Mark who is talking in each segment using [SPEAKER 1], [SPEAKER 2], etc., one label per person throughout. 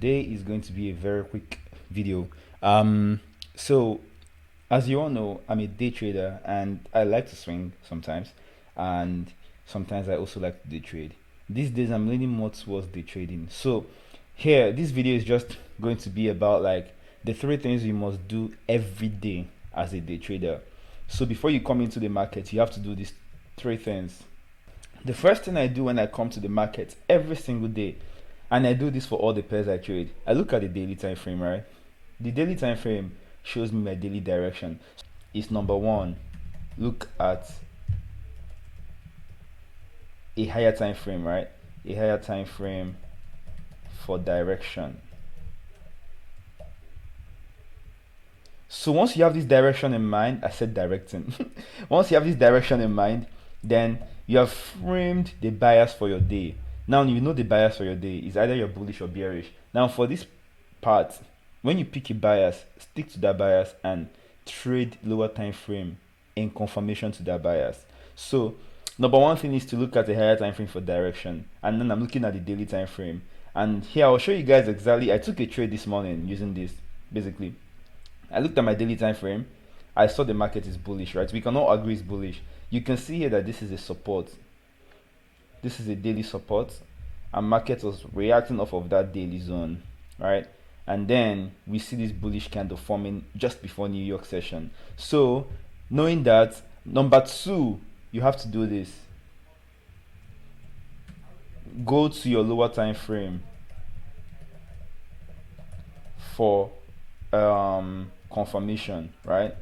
[SPEAKER 1] today is going to be a very quick video. So as you all know, I'm a day trader and I like to swing sometimes, and sometimes I also like to day trade. These days I'm leaning more towards day trading. So here, this video is just going to be about like the three things you must do every day as a day trader. So before you come into the market, you have to do these three things. The first thing I do when I come to the market every single day, and I do this for all the pairs I trade, I look at the daily time frame, right? The daily time frame shows me my daily direction. It's number one, look at a higher time frame, right? A higher time frame for direction. So once you have this direction in mind, I said directing. Once you have this direction in mind, then you have framed the bias for your day. Now you know the bias for your day is either you're bullish or bearish. Now for this part, when you pick a bias, stick to that bias and trade lower time frame in confirmation to that bias. So number one thing is to look at the higher time frame for direction, and then I'm looking at the daily time frame. And here I'll show you guys exactly. I took a trade this morning using this. Basically, I looked at my daily time frame. I saw the market is bullish, right? We can all agree it's bullish. You can see here that this is a support. This is a daily support, and market was reacting off of that daily zone, right? And then we see this bullish candle forming just before New York session. So knowing that, number two, you have to do this. Go to your lower time frame for confirmation, right?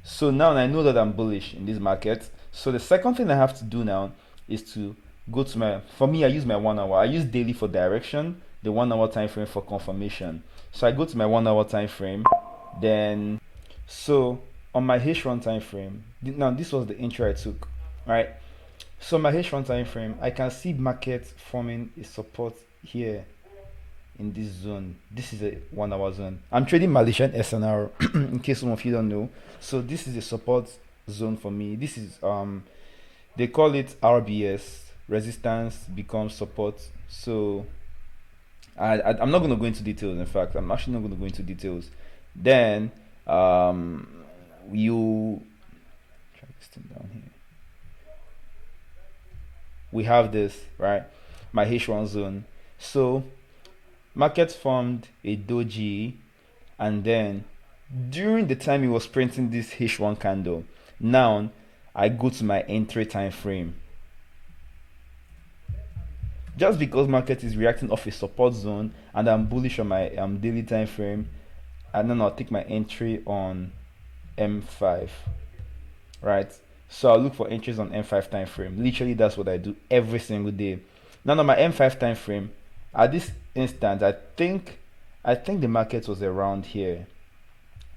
[SPEAKER 1] So now I know that I'm bullish in this market. So the second thing I have to do now is to go to my, for me I use my 1 hour. I use daily for direction, the 1 hour time frame for confirmation. So I go to my 1 hour time frame, then so on my H1 time frame, now this was the entry I took, right? So my H1 time frame, I can see market forming a support here in this zone. This is a 1 hour zone. I'm trading Malaysian SNR in case some of you don't know. So this is a support zone for me. This is they call it RBS, resistance becomes support. So I'm not going to go into details. In fact, I'm actually not going to go into details. Then you try this thing down here. We have this, right? My H1 zone. So market formed a doji, and then during the time it was printing this H1 candle, now I go to my entry time frame. Just because market is reacting off a support zone and I'm bullish on my daily time frame, and then I'll take my entry on M5, right? So I'll look for entries on M5 time frame. Literally, that's what I do every single day. Now on my M5 time frame, at this instant, I think the market was around here.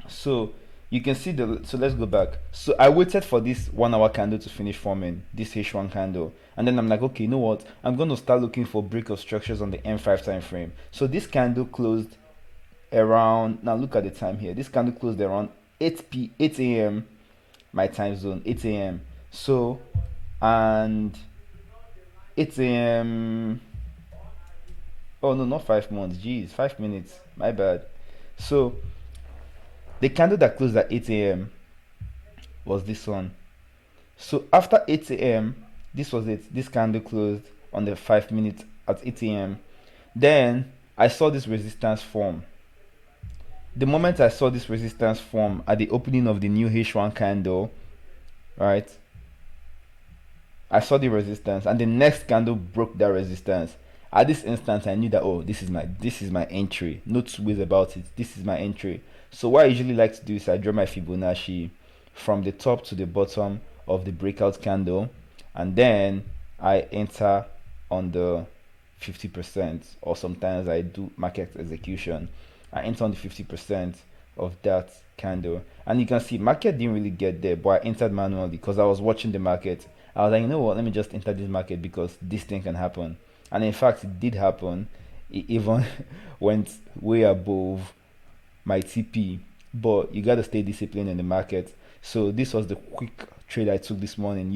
[SPEAKER 1] So you can see so let's go back. So I waited for this 1 hour candle to finish forming, this H1 candle, and then I'm like, okay, you know what, I'm going to start looking for break of structures on the M5 time frame. So this candle closed around, now look at the time here, this candle closed around 8 a.m. my time zone, 8 a.m. So, and 8 a.m. Oh no, not 5 months. Jeez, 5 minutes. My bad. So the candle that closed at 8 a.m. was this one. So after 8 a.m., this was it. This candle closed on the 5 minutes at 8 a.m. Then I saw this resistance form. The moment I saw this resistance form at the opening of the new H1 candle, right? I saw the resistance, and the next candle broke that resistance. At this instance, I knew that, oh, this is my entry. No two ways about it. This is my entry. So what I usually like to do is I draw my Fibonacci from the top to the bottom of the breakout candle, and then I enter on the 50%, or sometimes I do market execution. I enter on the 50% of that candle, and you can see market didn't really get there, but I entered manually because I was watching the market. I was like, you know what, let me just enter this market because this thing can happen. And in fact, it did happen. It even went way above my TP, but you got to stay disciplined in the market. So this was the quick trade I took this morning.